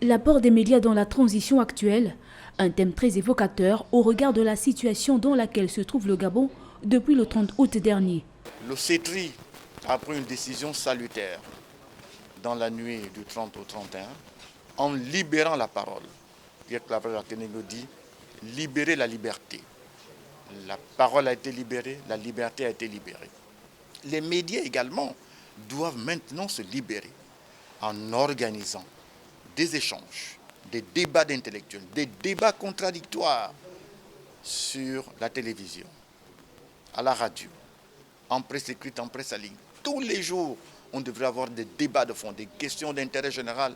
L'apport des médias dans la transition actuelle, un thème très évocateur au regard de la situation dans laquelle se trouve le Gabon depuis le 30 août dernier. Le CETRI a pris une décision salutaire dans la nuit du 30 au 31 en libérant la parole. Pierre Claver Atenego dit « libérer la liberté ». La parole a été libérée, la liberté a été libérée. Les médias également doivent maintenant se libérer en organisant des échanges, des débats d'intellectuels, des débats contradictoires sur la télévision, à la radio, en presse écrite, en presse en ligne. Tous les jours, on devrait avoir des débats de fond, des questions d'intérêt général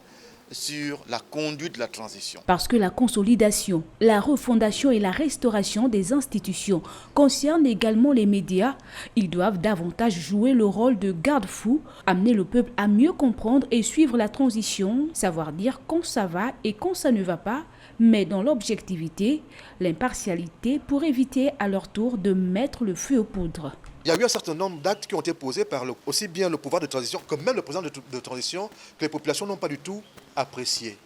sur la conduite de la transition. Parce que la consolidation, la refondation et la restauration des institutions concernent également les médias, ils doivent davantage jouer le rôle de garde-fou, amener le peuple à mieux comprendre et suivre la transition, savoir dire quand ça va et quand ça ne va pas, mais dans l'objectivité, l'impartialité pour éviter à leur tour de mettre le feu aux poudres. Il y a eu un certain nombre d'actes qui ont été posés par aussi bien le pouvoir de transition que même le président de transition que les populations n'ont pas du tout apprécié,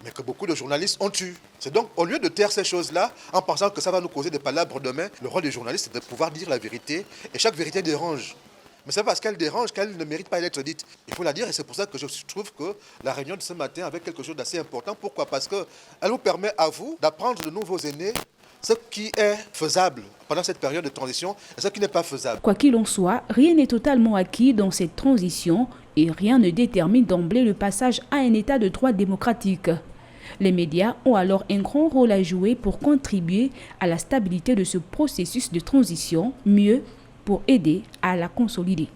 mais que beaucoup de journalistes ont eu. C'est donc au lieu de taire ces choses-là, en pensant que ça va nous causer des palabres demain, le rôle des journalistes c'est de pouvoir dire la vérité, et chaque vérité dérange. Mais c'est parce qu'elle dérange qu'elle ne mérite pas d'être dite. Il faut la dire et c'est pour ça que je trouve que la réunion de ce matin avait quelque chose d'assez important. Pourquoi? Parce qu'elle vous permet à vous d'apprendre de nouveaux aînés ce qui est faisable pendant cette période de transition et ce qui n'est pas faisable. Quoi qu'il en soit, rien n'est totalement acquis dans cette transition et rien ne détermine d'emblée le passage à un état de droit démocratique. Les médias ont alors un grand rôle à jouer pour contribuer à la stabilité de ce processus de transition, mieux pour aider à la consolider.